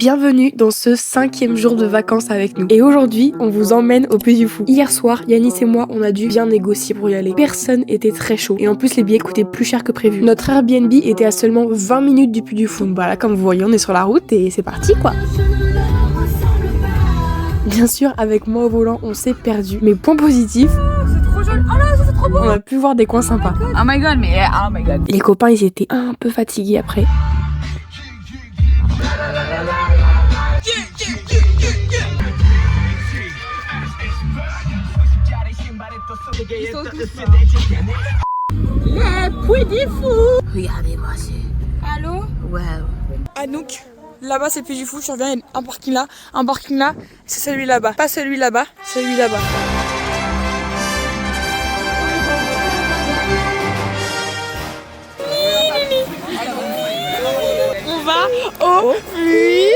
Bienvenue dans ce 5e jour de vacances avec nous. Et aujourd'hui, on vous emmène au Puy du Fou. Hier soir, Yanis et moi, on a dû bien négocier pour y aller. Personne était très chaud. Et en plus, les billets coûtaient plus cher que prévu. Notre Airbnb était à seulement 20 minutes du Puy du Fou. Donc voilà, comme vous voyez, on est sur la route et c'est parti quoi. Bien sûr, avec moi au volant, on s'est perdu. Mais point positif... c'est trop joli. Oh là, c'est trop beau. On a pu voir des coins sympas. Oh my god, mais oh my god. Les copains, ils étaient un peu fatigués après. Le Puy du Fou. Regardez-moi ça. Allô? Wow. Anouk, là-bas c'est Puy du Fou, je reviens, il y a un parking là, c'est celui là-bas. Pas celui là-bas, celui là-bas. On va au Puy.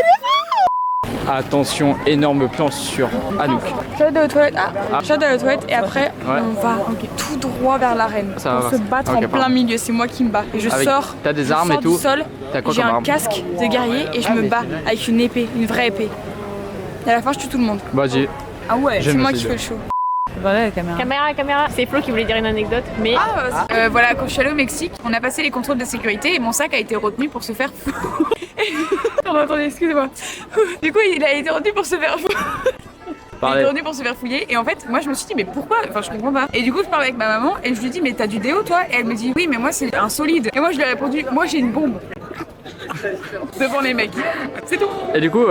Attention, énorme plan sur Anouk. Je vais aller aux toilettes, je vais aller aux toilettes et après Ouais. on va tout droit vers l'arène. Ça va, Pour se battre en plein milieu, c'est moi qui me bats. Et je sors, T'as des je armes sors et tout. du sol, T'as quoi j'ai comme un arme? casque de guerrier et je me bats avec une épée, une vraie épée. Et à la fin je tue tout le monde. Vas-y. Ah ouais, c'est J'aime moi cette qui idée. fais le show. Voilà la caméra. Caméra. C'est Flo qui voulait dire une anecdote, mais Voilà, quand je suis allée au Mexique, on a passé les contrôles de sécurité et mon sac a été retenu pour se faire fou. Pardon, attendez, excusez-moi. Du coup, il a été retenu pour se faire fouiller. Il a été retenu pour se faire fouiller et en fait, moi je me suis dit mais pourquoi? Enfin, je comprends pas. Et du coup, je parle avec ma maman et je lui dis mais t'as du déo toi? Et elle me dit oui, mais moi c'est un solide. Et moi je lui ai répondu moi j'ai une bombe. Devant les mecs. C'est tout. Et du coup,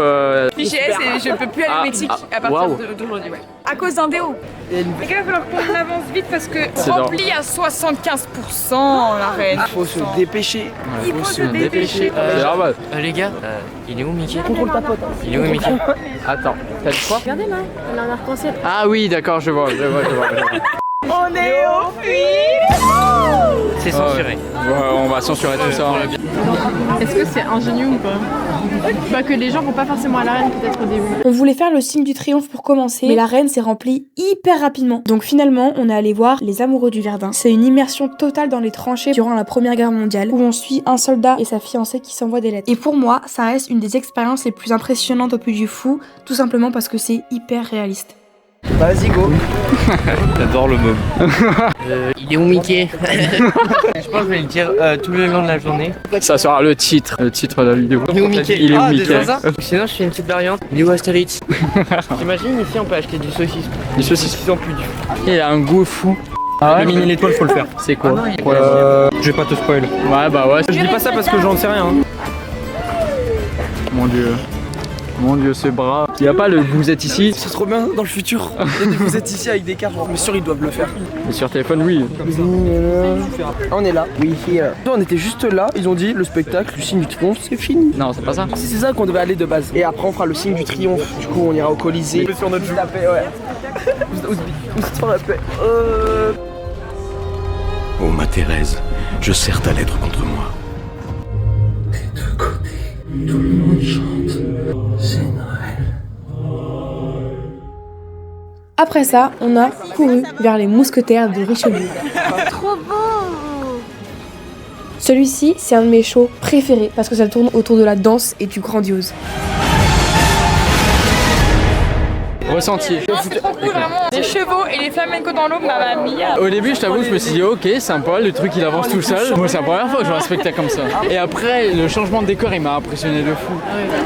Fiché S et je peux plus aller au Mexique à partir d'aujourd'hui, ouais. À cause d'un déo. Les gars, il va falloir qu'on avance vite parce que C'est rempli à 75% la reine. Faut se dépêcher. Il faut se dépêcher. c'est normal. Les gars, il est où Mickey? Contrôle ta pote. Il est où Mickey? Attends, t'as dit quoi? regardez là, on a un arc-en-ciel. Ah oui, d'accord, je vois. On est au Puy. C'est censuré. Ouais, on va censurer tout ça. Est-ce que c'est ingénieux ou pas? Bah que les gens vont pas forcément à l'arène peut-être au début. On voulait faire le signe du triomphe pour commencer, mais l'arène s'est remplie hyper rapidement. Donc finalement, on est allé voir Les Amoureux du Verdun. C'est une immersion totale dans les tranchées durant la Première Guerre mondiale, où on suit un soldat et sa fiancée qui s'envoient des lettres. Et pour moi, ça reste une des expériences les plus impressionnantes au Puy du Fou, tout simplement parce que c'est hyper réaliste. Vas-y, go. J'adore le môme. Il est où Mickey? Je pense que je vais le dire tout le long de la journée. Ça sera le titre de la vidéo. Il est où Mickey? Il est où Ah, Mickey? déjà ça? Sinon, je fais une petite variante. Il est où Astérix? J'imagine ici on peut acheter du saucisse. Du saucisson. Saucisson plus du. Il a un goût fou. Le mini l'étoile, faut le faire. C'est quoi? Je vais pas te spoil. Ouais, bah ouais. Je dis pas ça parce que j'en sais rien. Mon dieu, ce bras. Il y a pas le vous êtes ici? C'est trop bien dans le futur. Vous êtes ici avec des cartes, mais sûr ils doivent le faire. Mais sur téléphone, oui. On est là. Oui, here. On était juste là. Ils ont dit le spectacle, le signe du triomphe, c'est fini. Non, c'est pas ça. Si c'est ça qu'on devait aller de base. Et après on fera le signe du triomphe. Du coup on ira au Colisée. Sur notre la paix, ouais. Sur la paix. Oh ma Thérèse, je serre ta lettre contre moi. Après ça, on a couru vers les mousquetaires de Richelieu. Trop beau. Celui-ci, c'est un de mes shows préférés parce que ça tourne autour de la danse et du grandiose. Ressenti. C'est trop cool, vraiment. Les chevaux et les flamencos dans l'eau, mamma mia. Au début, je t'avoue, je me suis dit, ok, sympa, le truc il avance tout seul. Moi, c'est la première fois que je vois un spectacle comme ça. Et après, le changement de décor, il m'a impressionné de fou.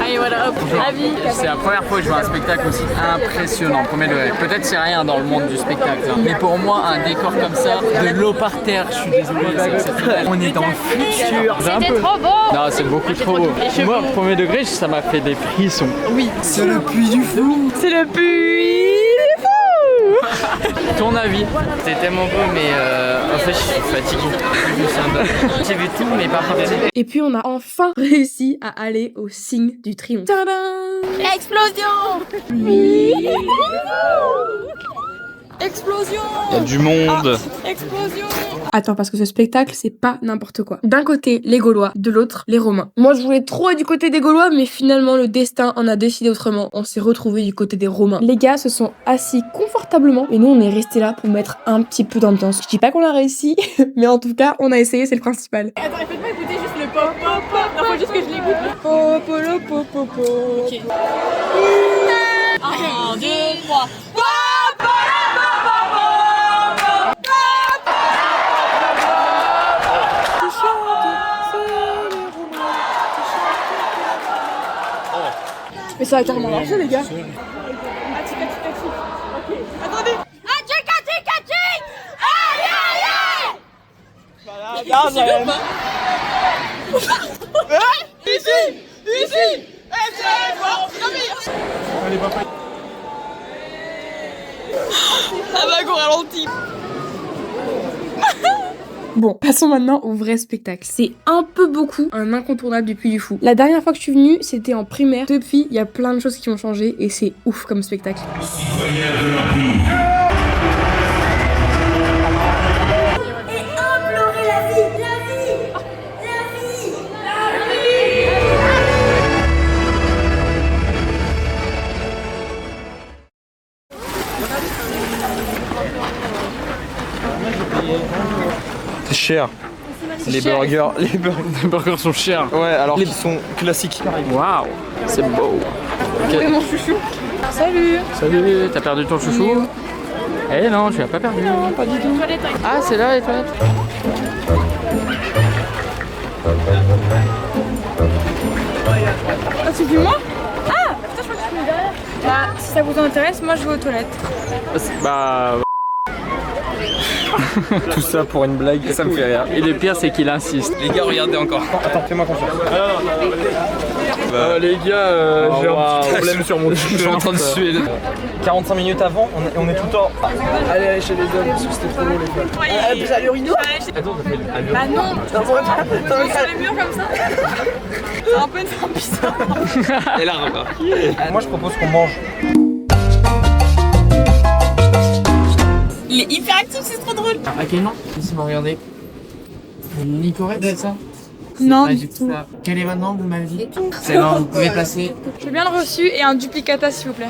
Allez voilà, hop, avis. C'est la première fois que je vois un spectacle aussi impressionnant, premier degré. Peut-être c'est rien dans le monde du spectacle, hein. Mais pour moi, un décor comme ça, de l'eau par terre, je suis désolé, c'est exceptionnel. On est dans le futur. C'était trop beau. Non, c'est beaucoup trop beau. Moi, premier degré, ça m'a fait des frissons. C'est le Puy du Fou. C'est le Puy. Ton avis? C'était tellement beau, mais en fait, je suis fatigué. Je me suis endormi. J'ai vu tout, mais pas partout. Et puis on a enfin réussi à aller au signe du triomphe. Tadam! Explosion. Explosion. Il y a du monde. Explosion. Attends, parce que ce spectacle, c'est pas n'importe quoi. D'un côté, les Gaulois, de l'autre, les Romains. Moi, je voulais trop être du côté des Gaulois, mais finalement, le destin en a décidé autrement. On s'est retrouvés du côté des Romains. Les gars se sont assis confortablement, et nous, on est restés là pour mettre un petit peu d'ambiance. Je dis pas qu'on a réussi, mais en tout cas, on a essayé, c'est le principal. Attends, faites-moi écouter juste le pop pop pop. faut juste que je les goûte. Ok. 1, 2, 3. Mais ça va carrément marcher, les gars. Bon, passons maintenant au vrai spectacle. C'est un peu beaucoup un incontournable du Puy du Fou. La dernière fois que je suis venue, c'était en primaire. Depuis, il y a plein de choses qui ont changé et c'est ouf comme spectacle. C'est cher. Les burgers sont chers. Ouais, alors qu'ils sont classiques. Waouh, c'est beau. C'est mon chouchou. Salut. Salut, t'as perdu ton chouchou? Eh non, tu l'as pas perdu. Non, pas du tout. Ah, c'est là les toilettes. Ah, tu dis moi? Ah, putain, je crois que tu me derrière. Bah, si ça vous intéresse, moi je vais aux toilettes. Bah. Tout ça pour une blague, ça me fait rire. Et le pire, c'est qu'il insiste. Les gars, regardez encore. Attends, fais-moi confiance. Les gars, j'ai un petit problème sur mon je suis en train de suer. 45 minutes avant, on est tout le temps. Allez, chez les hommes, parce que c'était trop long les gars. Vous allez au rideau? Bah non, sur les murs comme ça. C'est un peu une forme bizarre. Et là, moi je propose qu'on mange. Il est hyper actif, c'est trop drôle. À quel nom? Laissez-moi regarder. Nicorette, c'est ça? Non, Ouais, du tout. ça. Quel est votre nom, vous m'avez dit? C'est bon, vous pouvez passer. J'ai bien le reçu et un duplicata s'il vous plaît.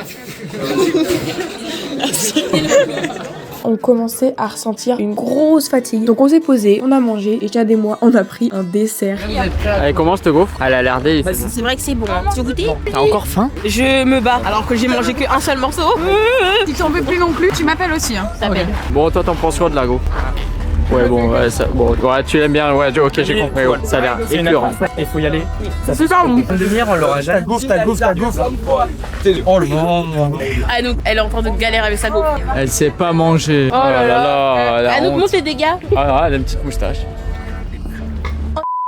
On commençait à ressentir une grosse fatigue. Donc on s'est posé, on a mangé et Jade et moi, on a pris un dessert. Allez, comment ce gaufre? Elle a l'air délicieuse. C'est vrai que c'est bon. Tu veux goûter? T'as encore faim? Je me bats alors que j'ai mangé qu'un seul morceau. Si tu en veux plus non plus, tu m'appelles aussi. Hein. Bon, toi, t'en penses quoi de la gaufre? Ouais, bon, ouais, ça, bon, ouais, tu l'aimes bien, ouais, ok, j'ai compris, ouais, ça a l'air écœurant. Il faut y aller. C'est ça, bon. Une demi-heure, on l'aura jamais. Ta gaufre. Oh le Anouk, elle est en train de galérer avec sa gaufre. Elle sait pas manger. Oh là là, la Anouk, honte. monte les dégâts. Ah, elle a une petite moustache.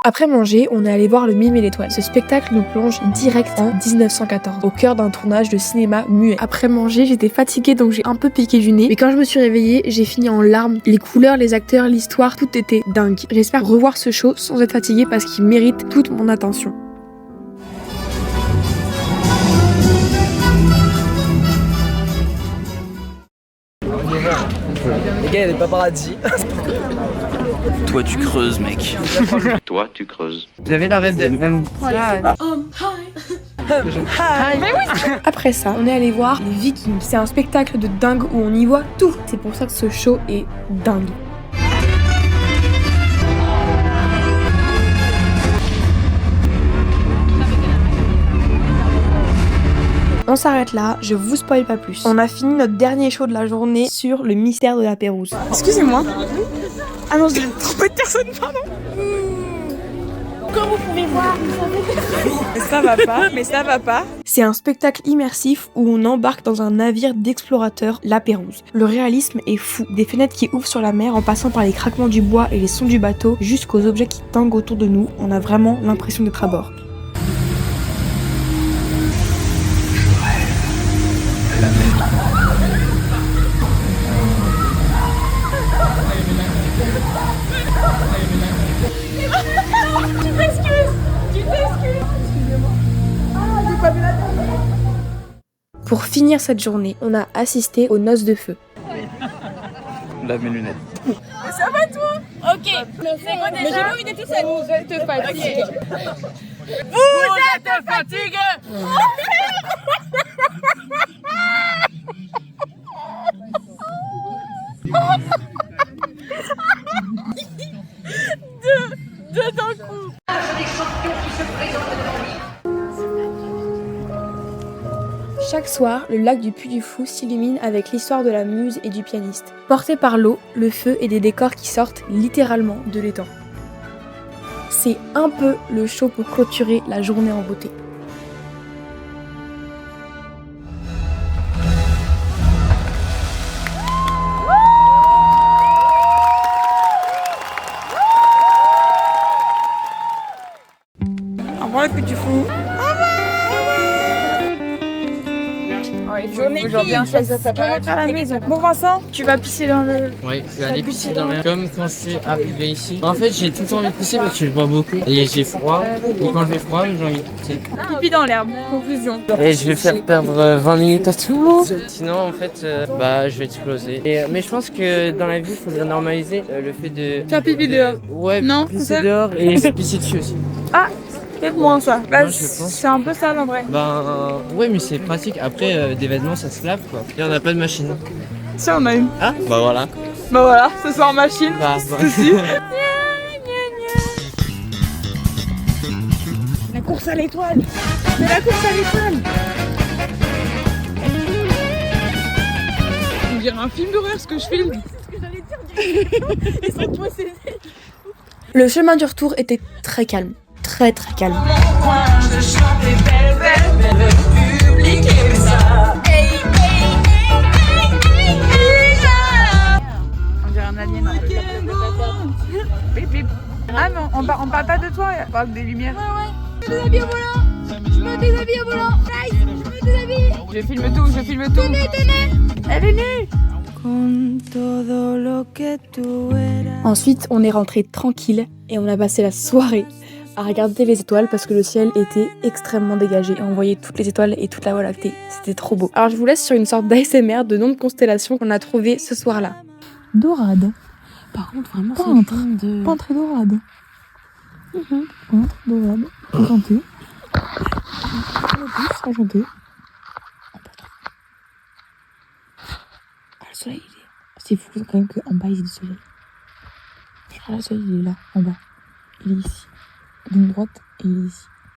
Après manger, on est allé voir le Mime et l'étoile. Ce spectacle nous plonge direct en 1914, au cœur d'un tournage de cinéma muet. Après manger, j'étais fatiguée donc j'ai un peu piqué du nez. Mais quand je me suis réveillée, j'ai fini en larmes. Les couleurs, les acteurs, l'histoire, tout était dingue. J'espère revoir ce show sans être fatiguée parce qu'il mérite toute mon attention. Les gars, il y a des paparazzi. Toi tu creuses mec. Toi tu creuses. Vous avez la rêve d'être même. Après ça, on est allé voir les Vikings. C'est un spectacle de dingue où on y voit tout. C'est pour ça que ce show est dingue. On s'arrête là, je vous spoil pas plus. On a fini notre dernier show de la journée sur le mystère de la Pérouse. Excusez-moi. Ah non, je l'ai trompé de personne, pardon. Comme vous pouvez voir, Mais ça va pas. C'est un spectacle immersif où on embarque dans un navire d'explorateurs, la Pérouse. Le réalisme est fou. Des fenêtres qui ouvrent sur la mer en passant par les craquements du bois et les sons du bateau jusqu'aux objets qui tanguent autour de nous. On a vraiment l'impression d'être à bord. Pour finir cette journée, on a assisté aux noces de feu. Lave mes lunettes. Ça va toi? Ok. Mais j'ai pas envie d'être tout seul. Vous êtes fatigués. Vous êtes fatigués. Deux d'un coup. Chaque soir, le lac du Puy du Fou s'illumine avec l'histoire de la muse et du pianiste. Porté par l'eau, le feu et des décors qui sortent littéralement de l'étang. C'est un peu le show pour clôturer la journée en beauté. Au revoir le Puy du Fou. Journée bien à la maison. Bon Vincent, tu vas pisser dans le... Ouais, je vais aller pisser dans le... Comme quand je suis arrivé ici. En fait, j'ai tout le temps envie de pisser parce que je bois beaucoup. Et j'ai froid. Et quand j'ai froid, j'ai envie de pisser. Pipi dans l'herbe, conclusion. Et je vais faire perdre 20 minutes à tout le monde. Sinon, en fait, je vais exploser. Mais je pense que dans la vie, il faudrait normaliser le fait de... Faire pipi dehors. Ouais, Non, pisser dehors et pisser dessus aussi. Ah, peut-être moins ça. Bah, Moi, je pense. c'est un peu ça en vrai. Ouais, mais c'est pratique. Après, des vêtements, ça se lave quoi. Et on n'a pas de machine. Si on a une. Ah, bah voilà. Bah voilà, ce soir en machine. Bah, La course à l'étoile. C'est la course à l'étoile. On dirait un film d'horreur ce que je filme. C'est ce que j'allais dire. Ils sont possédés. Le chemin du retour était très calme. Très calme. On dirait un alien. Bip, bip. Ah non, on parle pas de toi, on parle des lumières. Je mets des habits au volant. Je mets des habits au volant. Nice, je mets des habits. Je filme tout, je filme tout. Tenez. Elle est nue. Ensuite, on est rentré tranquille et on a passé la soirée à regarder les étoiles parce que le ciel était extrêmement dégagé et on voyait toutes les étoiles et toute la Voie lactée. C'était trop beau. Alors je vous laisse sur une sorte d'ASMR de noms de constellations qu'on a trouvé ce soir-là. Dorade. Par contre, vraiment, peintre et dorade. Peintre, dorade. Enchanté. Enchanté. Ah, le soleil, c'est fou quand même qu'en bas, il y ait du soleil. Ah, le soleil, il est là, en bas. Il est ici. D'une droite, et il est ici.